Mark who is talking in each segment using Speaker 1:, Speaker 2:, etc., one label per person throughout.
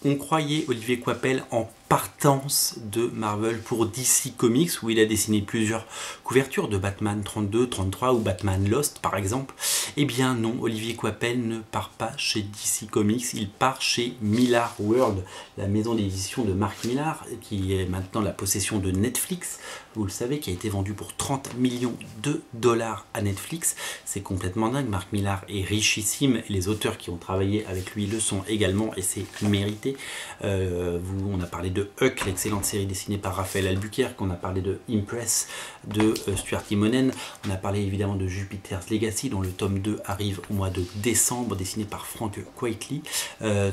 Speaker 1: On croyait Olivier Coipel en partance de Marvel pour DC Comics, où il a dessiné plusieurs couvertures de Batman 32, 33 ou Batman Lost par exemple. Eh bien non, Olivier Coipel ne part pas chez DC Comics, il part chez Millar World, la maison d'édition de Mark Millar, qui est maintenant la possession de Netflix, vous le savez, qui a été vendu pour 30 millions de dollars à Netflix. C'est complètement dingue, Mark Millar est richissime, et les auteurs qui ont travaillé avec lui le sont également, et c'est mérité. On a parlé de Huck, l'excellente série dessinée par Raphaël Albuquerque, on a parlé de Impress de Stuart Immonen, on a parlé évidemment de Jupiter's Legacy dont le tome 2 arrive au mois de décembre, dessiné par Frank Quitely.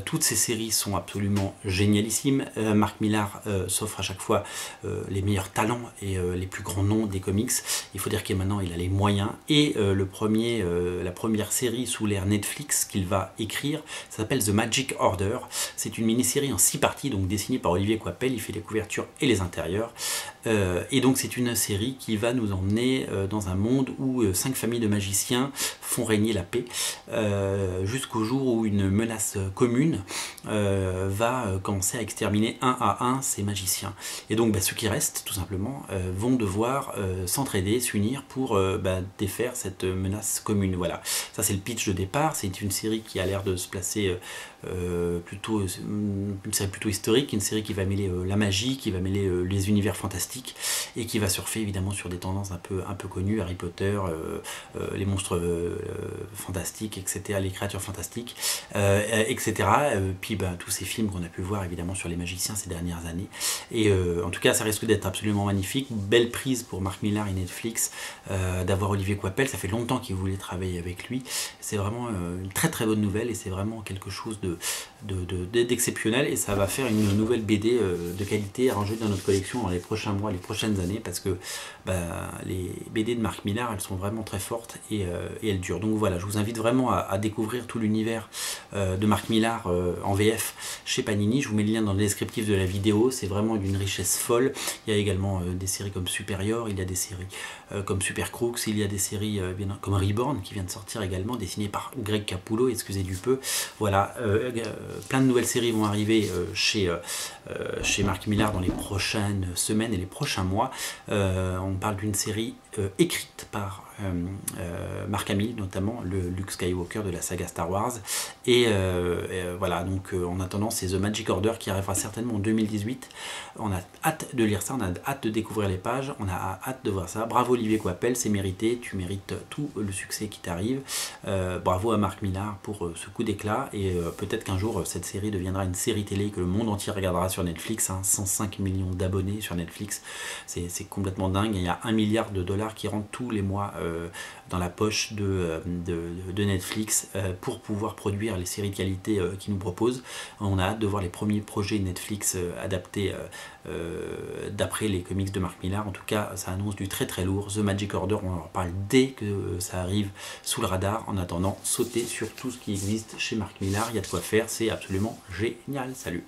Speaker 1: Toutes ces séries sont absolument génialissimes. Mark Millar s'offre à chaque fois les meilleurs talents et les plus grands noms des comics. Il faut dire qu'il maintenant il a les moyens, et la première série sous l'ère Netflix qu'il va écrire s'appelle The Magic Order. C'est une mini-série en 6 parties, donc dessinée par Olivier Coipel. Il fait les couvertures et les intérieurs. Et donc c'est une série qui va nous emmener dans un monde où 5 familles de magiciens font régner la paix, jusqu'au jour où une menace commune va commencer à exterminer un à un ces magiciens. Et donc ceux qui restent, tout simplement, vont devoir s'entraider, s'unir pour défaire cette menace commune. Voilà, ça c'est le pitch de départ. C'est une série qui a l'air de se placer plutôt une série plutôt historique, une série qui va mêler la magie, qui va mêler les univers fantastiques, et qui va surfer évidemment sur des tendances un peu connues, Harry Potter, les monstres fantastiques, etc., les créatures fantastiques, etc. Puis tous ces films qu'on a pu voir évidemment sur les magiciens ces dernières années. Et en tout cas, ça risque d'être absolument magnifique. Belle prise pour Mark Millar et Netflix d'avoir Olivier Coipel. Ça fait longtemps qu'il voulait travailler avec lui. C'est vraiment une très très bonne nouvelle, et c'est vraiment quelque chose d'exceptionnel, et ça va faire une nouvelle BD de qualité à ranger dans notre collection dans les prochains mois, les prochaines années, parce que les BD de Mark Millar, elles sont vraiment très fortes, et elles durent. Donc voilà, je vous invite vraiment à découvrir tout l'univers de Mark Millar en VF chez Panini. Je vous mets le lien dans le descriptif de la vidéo. C'est vraiment d'une richesse folle. Il y a également des séries comme Superior, il y a des séries comme Super Crooks, il y a des séries comme Reborn qui vient de sortir également, dessinées par Greg Capullo, excusez du peu. Voilà, plein de nouvelles séries vont arriver chez Mark Millar dans les prochaines semaines et les prochains mois. On parle d'une série écrite par Mark Hamill, notamment le Luke Skywalker de la saga Star Wars. Et voilà, donc en attendant, c'est The Magic Order qui arrivera certainement en 2018. On a hâte de lire ça, on a hâte de découvrir les pages, on a hâte de voir ça. Bravo Olivier Coipel, c'est mérité, tu mérites tout le succès qui t'arrive. Bravo à Mark Millar pour ce coup d'éclat, et peut-être qu'un jour cette série deviendra une série télé que le monde entier regardera sur Netflix. 105 millions d'abonnés sur Netflix, c'est complètement dingue. Il y a 1 milliard de dollars qui rentrent tous les mois dans la poche de Netflix pour pouvoir produire les séries de qualité qu'ils nous proposent. On a hâte de voir les premiers projets Netflix adaptés d'après les comics de Mark Millar. En tout cas, ça annonce du très très lourd. The Magic Order, on en parle dès que ça arrive sous le radar. En attendant, sautez sur tout ce qui existe chez Mark Millar, il y a de quoi faire, c'est absolument génial. Salut!